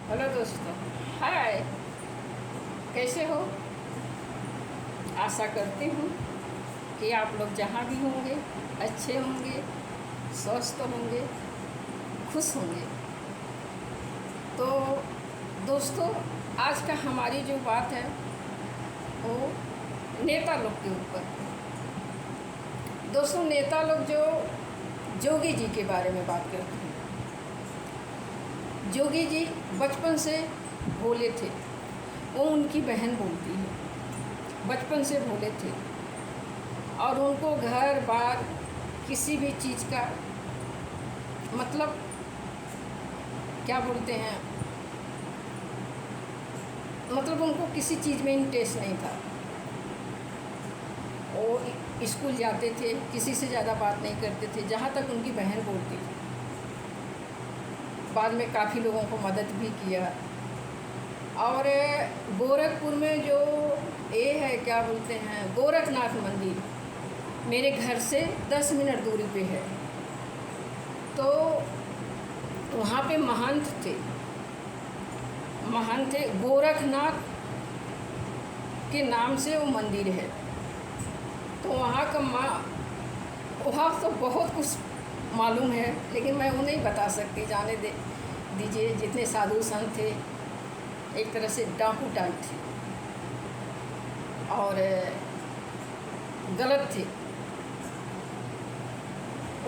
Hello दोस्तों। हाय, कैसे हो? आशा करती हूँ कि आप लोग जहाँ भी होंगे अच्छे होंगे, स्वस्थ होंगे, खुश होंगे। तो दोस्तों, आज का हमारी जो बात है वो नेता लोग के ऊपर। दोस्तों, नेता लोग जो जोगी जी के बारे में बात करते हैं। जोगी जी बचपन से भोले थे, वो उनकी बहन बोलती है। बचपन से भोले थे और उनको घर बार किसी भी चीज़ का मतलब क्या बोलते हैं, मतलब उनको किसी चीज़ में इंटरेस्ट नहीं था। वो स्कूल जाते थे, किसी से ज़्यादा बात नहीं करते थे, जहाँ तक उनकी बहन बोलती थी। बाद में काफ़ी लोगों को मदद भी किया। और गोरखपुर में जो ये है क्या बोलते हैं, गोरखनाथ मंदिर मेरे घर से 10 मिनट दूरी पे है। तो वहाँ पे महंत थे, गोरखनाथ के नाम से वो मंदिर है। तो वहाँ का वहाँ तो बहुत कुछ मालूम है, लेकिन मैं वो नहीं बता सकती। जाने दीजिए। जितने साधु संत थे एक तरह से डाकू टाइप थे और गलत थे।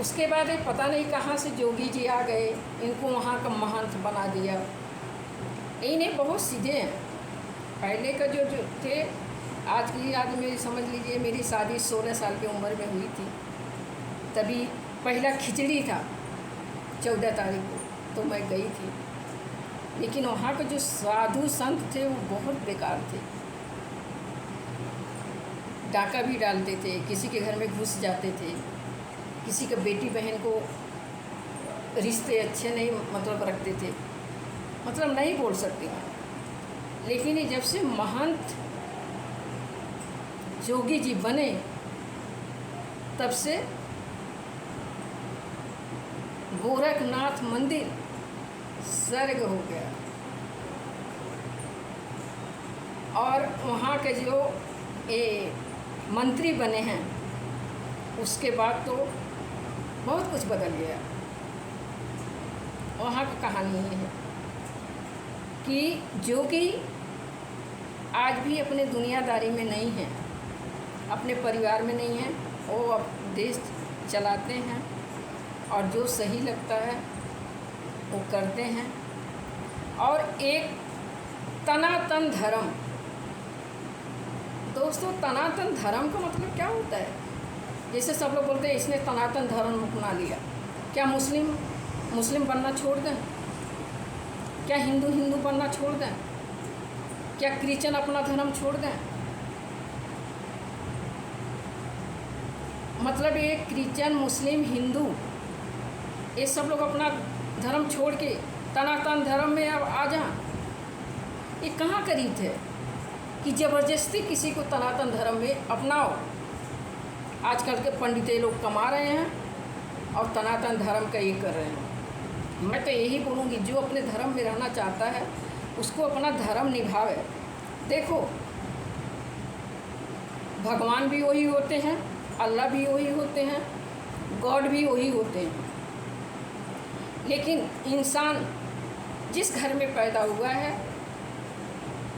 उसके बाद एक पता नहीं कहाँ से जोगी जी आ गए, इनको वहाँ का महंत बना दिया। इन्हें बहुत सीधे हैं। पहले का जो थे, आज की याद में समझ लीजिए, मेरी शादी 16 साल की उम्र में हुई थी। तभी पहला खिचड़ी था 14 तारीख को, तो मैं गई थी। लेकिन वहाँ के जो साधु संत थे वो बहुत बेकार थे। डाका भी डालते थे, किसी के घर में घुस जाते थे, किसी के बेटी बहन को रिश्ते अच्छे नहीं मतलब रखते थे। मतलब नहीं बोल सकती मैं। लेकिन ये जब से महंत जोगी जी बने तब से गोरखनाथ मंदिर स्वर्ग हो गया। और वहाँ के जो ये मंत्री बने हैं उसके बाद तो बहुत कुछ बदल गया। वहाँ की कहानी ये है कि जोगी आज भी अपने दुनियादारी में नहीं है, अपने परिवार में नहीं है। वो अब देश चलाते हैं और जो सही लगता है वो करते हैं। और एक सनातन धर्म, दोस्तों सनातन धर्म का मतलब क्या होता है? जैसे सब लोग बोलते हैं इसने सनातन धर्म अपना लिया। क्या मुस्लिम बनना छोड़ दें? क्या हिंदू बनना छोड़ दें? क्या क्रिश्चियन अपना धर्म छोड़ दें? मतलब ये क्रिश्चियन, मुस्लिम, हिंदू, ये सब लोग अपना धर्म छोड़ के सनातन धर्म में अब आ जाएं। ये कहाँ का रीत है कि ज़बरदस्ती किसी को सनातन धर्म में अपनाओ? आजकल के पंडित लोग कमा रहे हैं और सनातन धर्म का ये कर रहे हैं। मैं तो यही बोलूँगी, जो अपने धर्म में रहना चाहता है उसको अपना धर्म निभावे। देखो, भगवान भी वही होते हैं, अल्लाह भी वही होते हैं, गॉड भी वही होते हैं। लेकिन इंसान जिस घर में पैदा हुआ है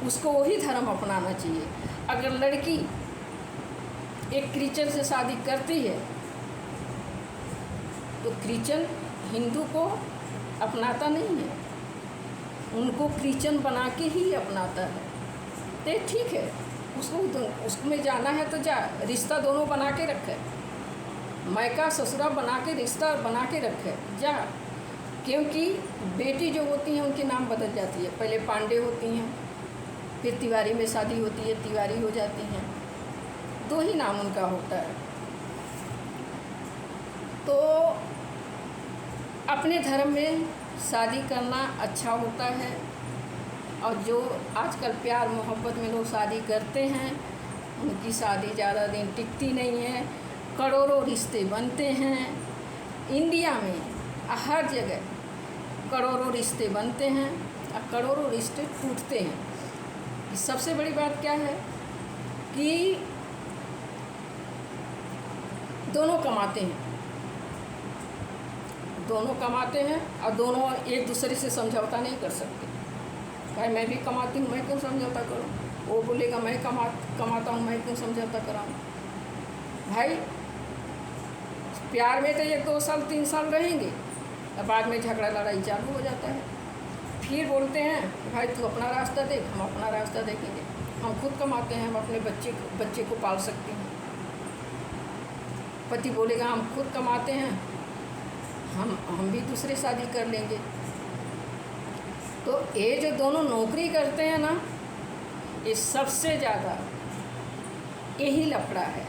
उसको वही धर्म अपनाना चाहिए। अगर लड़की एक क्रिश्चियन से शादी करती है तो क्रिश्चियन हिंदू को अपनाता नहीं है, उनको क्रिश्चियन बना के ही अपनाता है। तो ठीक है, उसमें जाना है तो जा, रिश्ता दोनों बना के रखे, मायका ससुरा बना के रिश्ता बना के रखे जा। क्योंकि बेटी जो होती हैं उनके नाम बदल जाती है। पहले पांडे होती हैं, फिर तिवारी में शादी होती है, तिवारी हो जाती हैं, 2 ही नाम उनका होता है। तो अपने धर्म में शादी करना अच्छा होता है। और जो आजकल प्यार मोहब्बत में लोग शादी करते हैं उनकी शादी ज़्यादा दिन टिकती नहीं है। करोड़ों रिश्ते बनते हैं इंडिया में, हर जगह करोड़ों रिश्ते बनते हैं और करोड़ों रिश्ते टूटते हैं। सबसे बड़ी बात क्या है कि दोनों कमाते हैं, और दोनों एक दूसरे से समझौता नहीं कर सकते। भाई मैं भी कमाती हूँ, मैं क्यों समझौता करूँ? वो बोलेगा मैं कमाता हूँ, मैं क्यों समझौता कराऊँ? भाई प्यार में तो 1 2 साल 3 साल रहेंगे, और बाद में झगड़ा लड़ाई चालू हो जाता है। फिर बोलते हैं भाई तू अपना रास्ता देख, हम अपना रास्ता देखेंगे, हम खुद कमाते हैं, हम अपने बच्चे को पाल सकते हैं। पति बोलेगा हम खुद कमाते हैं, हम भी दूसरे शादी कर लेंगे। तो ये जो दोनों नौकरी करते हैं ना, ये सबसे ज़्यादा यही लफड़ा है।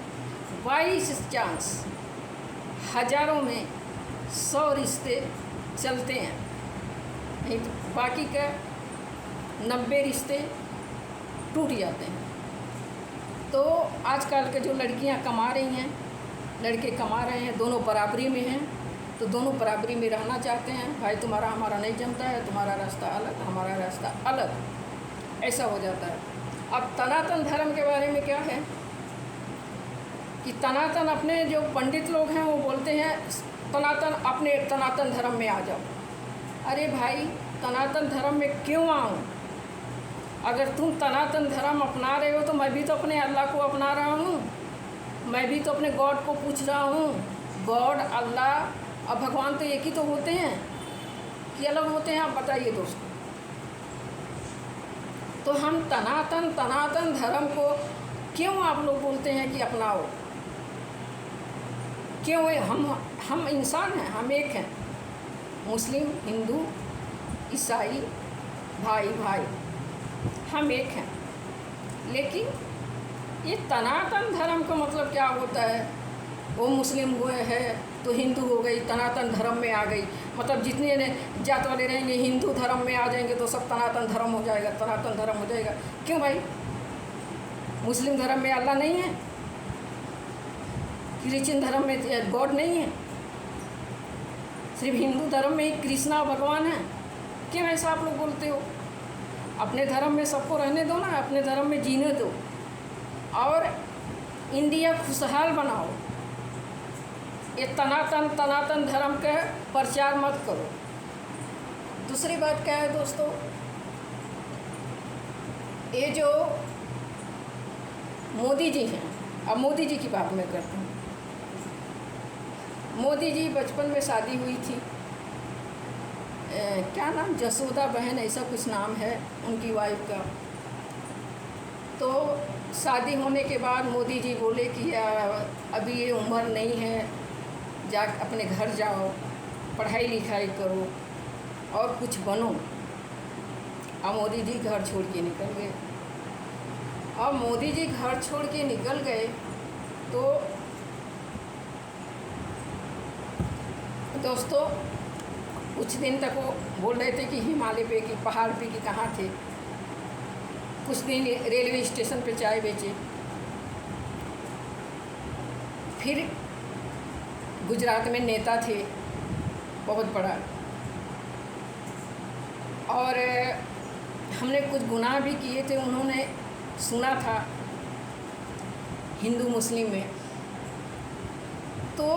22 चांस, हज़ारों में 100 रिश्ते चलते हैं, नहीं तो बाकी का 90 रिश्ते टूट जाते हैं। तो आजकल के जो लड़कियां कमा रही हैं, लड़के कमा रहे हैं, दोनों बराबरी में हैं, तो दोनों बराबरी में रहना चाहते हैं। भाई तुम्हारा हमारा नहीं जमता है, तुम्हारा रास्ता अलग, हमारा रास्ता अलग, ऐसा हो जाता है। अब सनातन धर्म के बारे में क्या है कि सनातन अपने जो पंडित लोग हैं वो बोलते हैं अपने सनातन धर्म में आ जाओ। अरे भाई सनातन धर्म में क्यों आऊँ? अगर तुम सनातन धर्म अपना रहे हो तो मैं भी तो अपने अल्लाह को अपना रहा हूँ, मैं भी तो अपने गॉड को पूछ रहा हूँ। गॉड, अल्लाह और भगवान तो एक ही तो होते हैं कि अलग होते हैं? आप बताइए दोस्तों। तो हम सनातन धर्म को क्यों आप लोग बोलते हैं कि अपनाओ? क्यों? हम इंसान हैं, हम एक हैं, मुस्लिम, हिंदू, ईसाई, भाई हम एक हैं। लेकिन ये सनातन धर्म का मतलब क्या होता है? वो मुस्लिम हुए हैं तो हिंदू हो गई, सनातन धर्म में आ गई। मतलब जितने जात वाले रहेंगे हिंदू धर्म में आ जाएंगे तो सब सनातन धर्म हो जाएगा, सनातन धर्म हो जाएगा। क्यों भाई? मुस्लिम धर्म में अल्लाह नहीं है? क्रिश्चियन धर्म में गॉड नहीं है? सिर्फ हिंदू धर्म में ही कृष्णा भगवान है? क्यों ऐसा आप लोग बोलते हो? अपने धर्म में सबको रहने दो ना, अपने धर्म में जीने दो, और इंडिया खुशहाल बनाओ। ये सनातन धर्म का प्रचार मत करो। दूसरी बात क्या है दोस्तों, ये जो मोदी जी हैं, अब मोदी जी की बात मैं करती हूँ। मोदी जी बचपन में शादी हुई थी, क्या नाम, जसोदा बहन ऐसा कुछ नाम है उनकी वाइफ का। तो शादी होने के बाद मोदी जी बोले कि अभी ये उम्र नहीं है, जा अपने घर जाओ, पढ़ाई लिखाई करो और कुछ बनो। अब मोदी जी घर छोड़ के निकल गए। अब मोदी जी घर छोड़ के निकल गए तो दोस्तों कुछ दिन तक वो बोल रहे थे कि हिमालय पे कि पहाड़ पे कि कहाँ थे। कुछ दिन रेलवे स्टेशन पे चाय बेचे। फिर गुजरात में नेता थे बहुत बड़ा, और हमने कुछ गुनाह भी किए थे, उन्होंने सुना था हिंदू मुस्लिम में। तो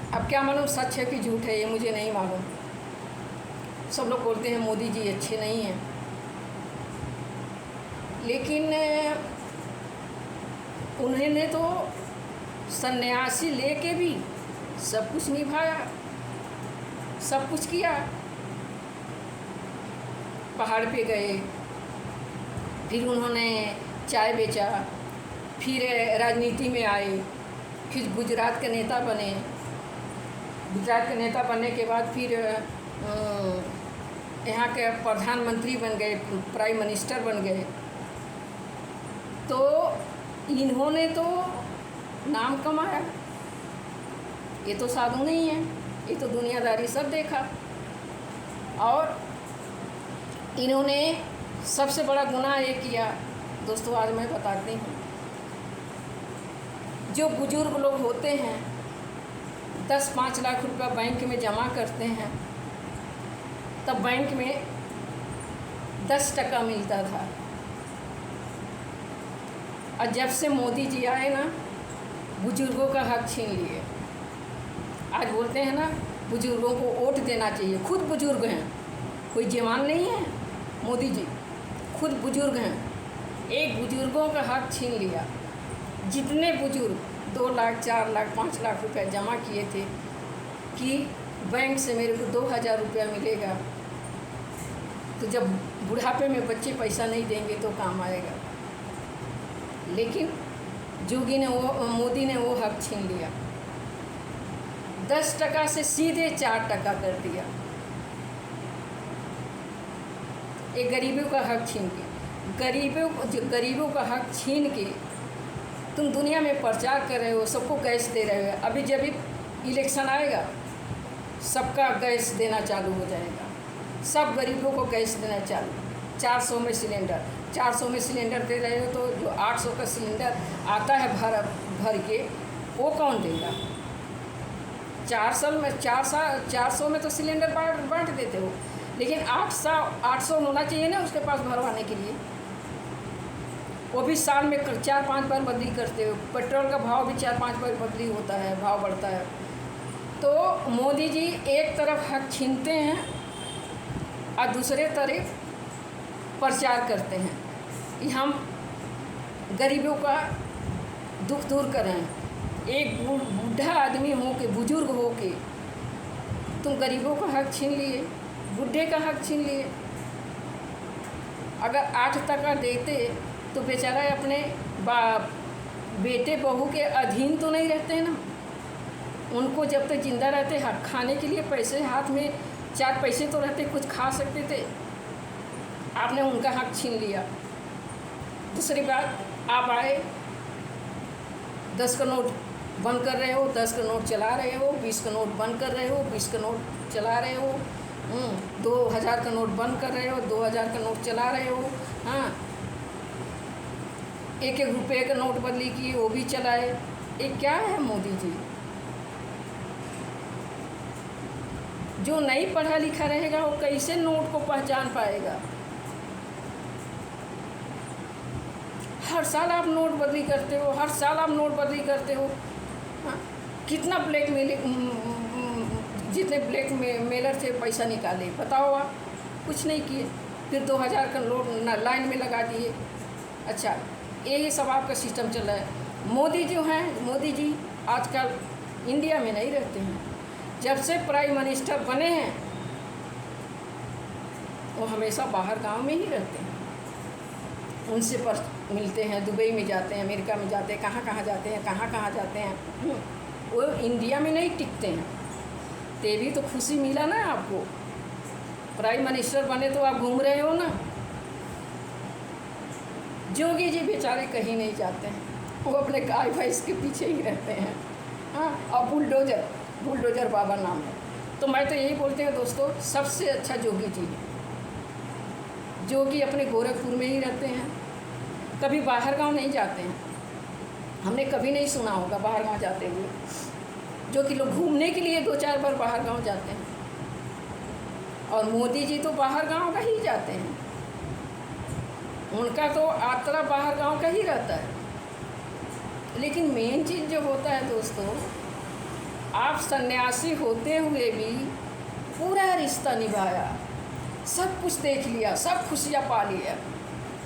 अब क्या मालूम सच है कि झूठ है, ये मुझे नहीं मालूम। सब लोग बोलते हैं मोदी जी अच्छे नहीं हैं, लेकिन उन्होंने तो सन्यासी लेके भी सब कुछ निभाया, सब कुछ किया। पहाड़ पे गए, फिर उन्होंने चाय बेचा, फिर राजनीति में आए, फिर गुजरात के नेता बने। गुजरात के नेता बनने के बाद फिर यहाँ के प्रधानमंत्री बन गए, प्राइम मिनिस्टर बन गए। तो इन्होंने तो नाम कमाया। ये तो साधु नहीं है, ये तो दुनियादारी सब देखा। और इन्होंने सबसे बड़ा गुनाह ये किया दोस्तों, आज मैं बताती हूँ। जो बुजुर्ग लोग होते हैं 10-5 लाख रुपया बैंक में जमा करते हैं, तब बैंक में 10 टका मिलता था। और जब से मोदी जी आए ना, बुजुर्गों का हक छीन लिए। आज बोलते हैं ना बुजुर्गों को वोट देना चाहिए, खुद बुजुर्ग हैं, कोई जवान नहीं है। मोदी जी खुद बुजुर्ग हैं, एक बुजुर्गों का हक छीन लिया। जितने बुजुर्ग 2 लाख 4 लाख 5 लाख रुपए जमा किए थे कि बैंक से मेरे को 2000 रुपया मिलेगा, तो जब बुढ़ापे में बच्चे पैसा नहीं देंगे तो काम आएगा। लेकिन मोदी ने वो हक छीन लिया। 10 टका से सीधे 4 टका कर दिया। एक गरीबों का हक छीन के, गरीबों का हक छीन के तुम दुनिया में प्रचार कर रहे हो, सबको गैस दे रहे हो। अभी जब इलेक्शन आएगा सबका गैस देना चालू हो जाएगा, सब गरीबों को गैस देना चालू। 400 में सिलेंडर, 400 में सिलेंडर दे रहे हो, तो जो 800 का सिलेंडर आता है भर के, वो कौन देगा? 400 में तो सिलेंडर बांट देते हो, लेकिन 800 होना चाहिए ना उसके पास भरवाने के लिए। वो भी साल में 4-5 बार बदली करते हो। पेट्रोल का भाव भी 4-5 बार बदली होता है, भाव बढ़ता है। तो मोदी जी एक तरफ हक छीनते हैं और दूसरे तरफ प्रचार करते हैं कि हम गरीबों का दुख दूर करें। एक बूढ़ा आदमी हो के, बुजुर्ग हो के तुम गरीबों का हक छीन लिए, बूढ़े का हक छीन लिए। अगर 8 टका देते तो बेचारा अपने बेटे बहू के अधीन तो नहीं रहते हैं ना। उनको जब तक जिंदा रहते खाने के लिए पैसे हाथ में 4 पैसे तो रहते, कुछ खा सकते थे। आपने उनका हक छीन लिया। दूसरी बात, आप आए 10 का नोट बंद कर रहे हो, 10 का नोट चला रहे हो, 20 का नोट बंद कर रहे हो, 20 का नोट चला रहे हो, 2000 का नोट बंद कर रहे हो, 2000 का नोट चला रहे हो। हाँ, 1-1 रुपये का नोट बदली की, वो भी चलाए। ये क्या है मोदी जी? जो नहीं पढ़ा लिखा रहेगा वो कैसे नोट को पहचान पाएगा? हर साल आप नोट बदली करते हो, हर साल आप नोट बदली करते हो। हाँ, कितना ब्लैक जितने ब्लैक मेलर थे पैसा निकाले, बताओ आप? कुछ नहीं किए। फिर 2000 का नोट लाइन में लगा दिए। अच्छा, यही सब आपका सिस्टम चल रहा है। मोदी जो हैं, मोदी जी आजकल इंडिया में नहीं रहते हैं। जब से प्राइम मिनिस्टर बने हैं वो हमेशा बाहर गांव में ही रहते हैं। उनसे पर मिलते हैं, दुबई में जाते हैं, अमेरिका में जाते हैं, कहाँ जाते हैं, कहाँ जाते हैं। वो इंडिया में नहीं टिकते हैं। ते भी तो खुशी मिला ना आपको, प्राइम मिनिस्टर बने तो आप घूम रहे हो ना। जोगी जी बेचारे कहीं नहीं जाते हैं, वो अपने गाय भैंस के पीछे ही रहते हैं। हाँ, और बुलडोजर बाबा नाम है। तो मैं तो यही बोलते हैं दोस्तों, सबसे अच्छा जोगी जी है। जोगी अपने गोरखपुर में ही रहते हैं, कभी बाहर गांव नहीं जाते हैं। हमने कभी नहीं सुना होगा बाहर गांव जाते हुए। जो कि लोग घूमने के लिए 2-4 बार बाहर गांव जाते हैं, और मोदी जी तो बाहर गांव का ही जाते हैं। उनका तो यात्रा बाहर गांव का ही रहता है। लेकिन मेन चीज़ जो होता है दोस्तों, आप सन्यासी होते हुए भी पूरा रिश्ता निभाया, सब कुछ देख लिया, सब खुशियाँ पा लिया।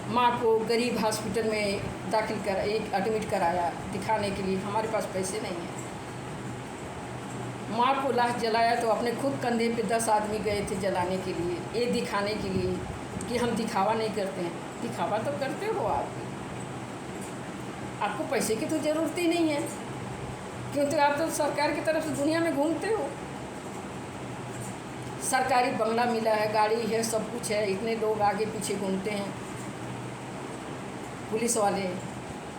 माँ को गरीब हॉस्पिटल में एडमिट कराया दिखाने के लिए, हमारे पास पैसे नहीं हैं। माँ को लाश जलाया तो अपने खुद कंधे पे 10 आदमी गए थे जलाने के लिए, ये दिखाने के लिए कि हम दिखावा नहीं करते हैं। दिखावा तो करते हो आपको पैसे की तो ज़रूरत ही नहीं है, क्योंकि आप तो सरकार की तरफ से दुनिया में घूमते हो। सरकारी बंगला मिला है, गाड़ी है, सब कुछ है, इतने लोग आगे पीछे घूमते हैं, पुलिस वाले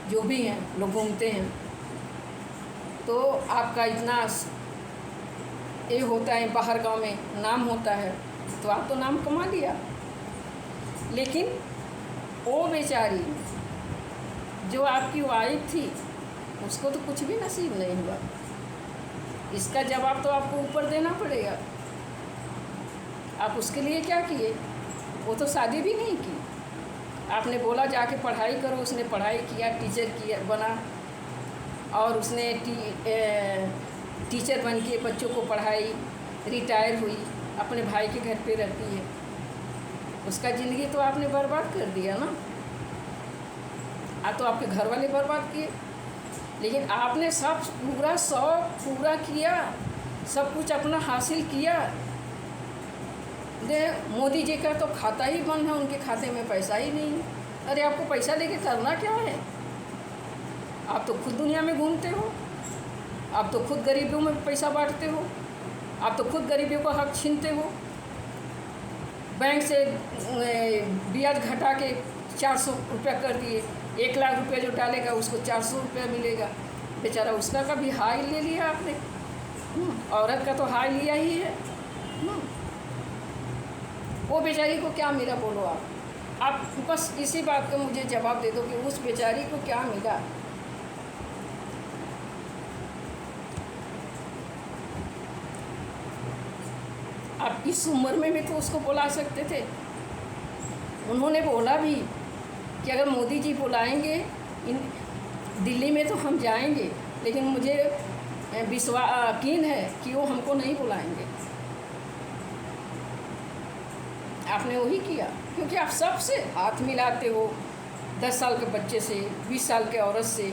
जो भी हैं लोग घूमते हैं। तो आपका इतना ये होता है, बाहर गांव में नाम होता है, तो आप तो नाम कमा लिया। लेकिन वो बेचारी जो आपकी वाइफ थी, उसको तो कुछ भी नसीब नहीं हुआ। इसका जवाब तो आपको ऊपर देना पड़ेगा। आप उसके लिए क्या किए? वो तो शादी भी नहीं की। आपने बोला जाके पढ़ाई करो, उसने पढ़ाई किया, टीचर किया बना, और उसने टीचर बन के बच्चों को पढ़ाई, रिटायर हुई, अपने भाई के घर पे रहती है। उसका ज़िंदगी तो आपने बर्बाद कर दिया ना। तो आपके घर वाले बर्बाद किए, लेकिन आपने सब पूरा शौक पूरा किया, सब कुछ अपना हासिल किया। दे मोदी जी का तो खाता ही बंद है, उनके खाते में पैसा ही नहीं है। अरे आपको पैसा लेके करना क्या है? आप तो खुद दुनिया में घूमते हो, आप तो खुद गरीबों में पैसा बांटते हो, आप तो खुद गरीबियों का हक छीनते हो। बैंक से ब्याज घटा के 400 रुपया कर दिए, 1 लाख रुपया जो डालेगा उसको 400 रुपया मिलेगा। बेचारा उसका का भी हाई ले लिया आपने। औरत का तो हाई लिया ही है। वो बेचारी को क्या मिला बोलो आप बस इसी बात का मुझे जवाब दे दो कि उस बेचारी को क्या मिला। आप इस उम्र में भी तो उसको बुला सकते थे। उन्होंने बोला भी कि अगर मोदी जी बुलाएंगे दिल्ली में तो हम जाएंगे, लेकिन मुझे यकीन है कि वो हमको नहीं बुलाएंगे। आपने वही किया, क्योंकि आप सबसे हाथ मिलाते हो। 10 साल के बच्चे से, 20 साल के औरत से,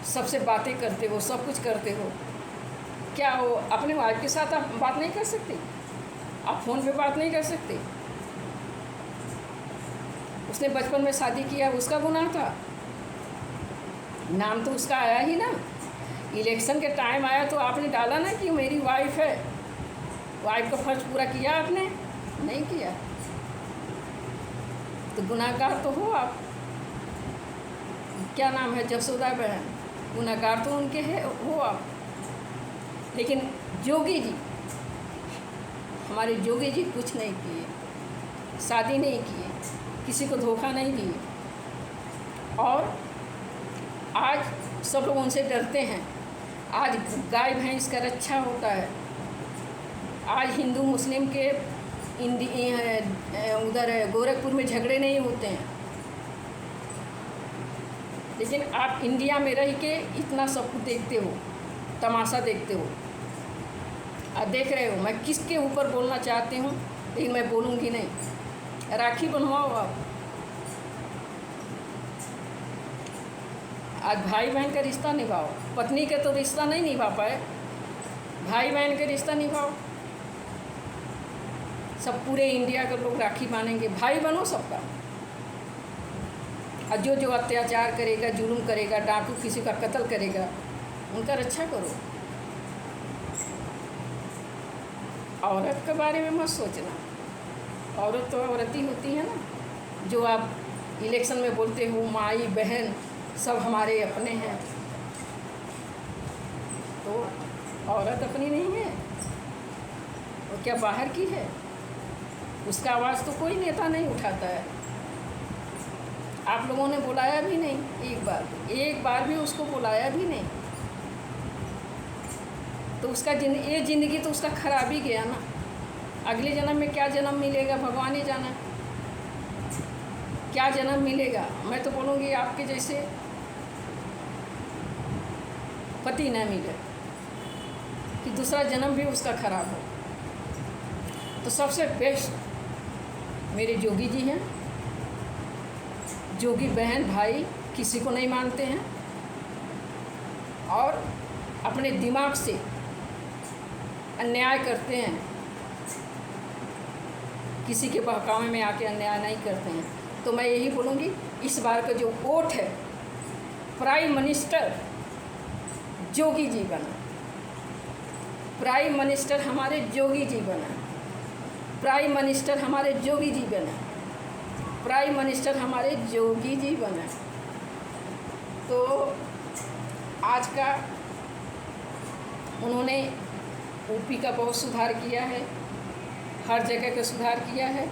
सबसे बातें करते हो, सब कुछ करते हो। क्या वो अपने वाइफ के साथ आप बात नहीं कर सकते? आप फ़ोन पे बात नहीं कर सकते? उसने बचपन में शादी किया, उसका गुनाह था? नाम तो उसका आया ही ना। इलेक्शन के टाइम आया तो आपने डाला ना कि मेरी वाइफ है। वाइफ का फर्ज पूरा किया आपने? नहीं किया। तो गुनाहगार तो हो आप। क्या नाम है, जसोदा बहन, गुनाहगार तो उनके है हो आप। लेकिन जोगी जी, हमारे जोगी जी कुछ नहीं किए, शादी नहीं किए, किसी को धोखा नहीं दिए, और आज सब लोग उनसे डरते हैं। आज गाय भैंस का रक्षा होता है। आज हिंदू मुस्लिम के उधर गोरखपुर में झगड़े नहीं होते हैं। लेकिन आप इंडिया में रह के इतना सब कुछ देखते हो, तमाशा देखते हो। आप देख रहे हो मैं किसके ऊपर बोलना चाहती हूँ, लेकिन मैं बोलूँगी नहीं। राखी बनवाओ आप। आज भाई बहन का रिश्ता निभाओ। पत्नी के तो रिश्ता नहीं निभा पाए, भाई बहन के रिश्ता निभाओ। सब पूरे इंडिया के लोग राखी बांधेंगे। भाई बनो सबका। और जो अत्याचार करेगा, जुल्म करेगा, डाकू किसी का कत्ल करेगा, उनका रक्षा करो। औरत के बारे में मत सोचना। औरत तो औरत ही होती है ना। जो आप इलेक्शन में बोलते हो माई बहन सब हमारे अपने हैं, तो औरत अपनी नहीं है, वो क्या बाहर की है? उसका आवाज़ तो कोई नेता नहीं उठाता है। आप लोगों ने बुलाया भी नहीं, एक बार भी उसको बुलाया भी नहीं। तो उसका ये ज़िंदगी तो उसका खराब ही गया ना। अगले जन्म में क्या जन्म मिलेगा भगवान ही जाने। क्या जन्म मिलेगा? मैं तो बोलूँगी आपके जैसे पति न मिले, कि दूसरा जन्म भी उसका खराब हो। तो सबसे बेस्ट मेरे जोगी जी हैं। जोगी बहन भाई किसी को नहीं मानते हैं, और अपने दिमाग से अन्याय करते हैं। किसी के बहकावे में आके अन्याय नहीं करते हैं। तो मैं यही बोलूँगी, इस बार का जो वोट है, प्राइम मिनिस्टर जोगी जी बना। प्राइम मिनिस्टर हमारे जोगी जी बना। प्राइम मिनिस्टर हमारे जोगी जी बना। प्राइम मिनिस्टर हमारे जोगी जी बना। तो आज का उन्होंने यूपी का बहुत सुधार किया है, हर जगह का सुधार किया है।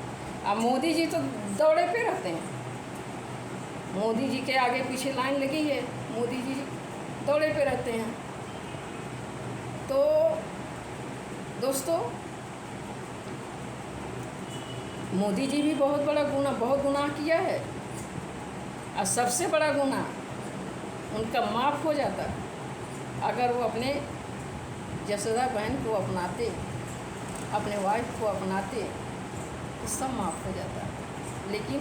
अब मोदी जी तो दौड़े पे रहते हैं। मोदी जी के आगे पीछे लाइन लगी है, मोदी जी दौड़े पे रहते हैं। तो दोस्तों, मोदी जी भी बहुत गुनाह किया है, और सबसे बड़ा गुनाह उनका माफ़ हो जाता अगर वो अपने जसोदा बहन को अपनाते, अपने वाइफ को अपनाते तो सब माफ़ हो जाता। लेकिन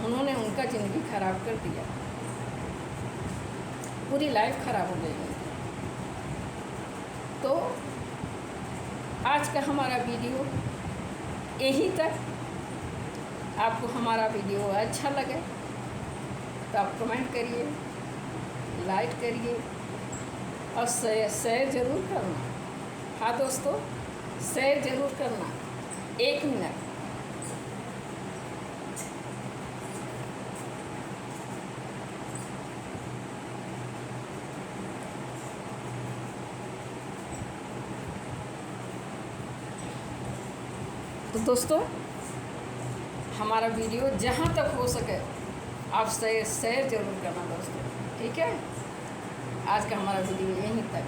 उन्होंने उनका ज़िंदगी ख़राब कर दिया, पूरी लाइफ ख़राब हो गई उनकी। तो आज का हमारा वीडियो यहीं तक। आपको हमारा वीडियो अच्छा लगे तो आप कमेंट करिए, लाइक करिए और शेयर ज़रूर करना। हाँ दोस्तों, शेयर ज़रूर करना। 1 मिनट। तो दोस्तों, हमारा वीडियो जहाँ तक हो सके आप शेयर ज़रूर करना दोस्तों, ठीक है। आज का हमारा वीडियो यहीं तक।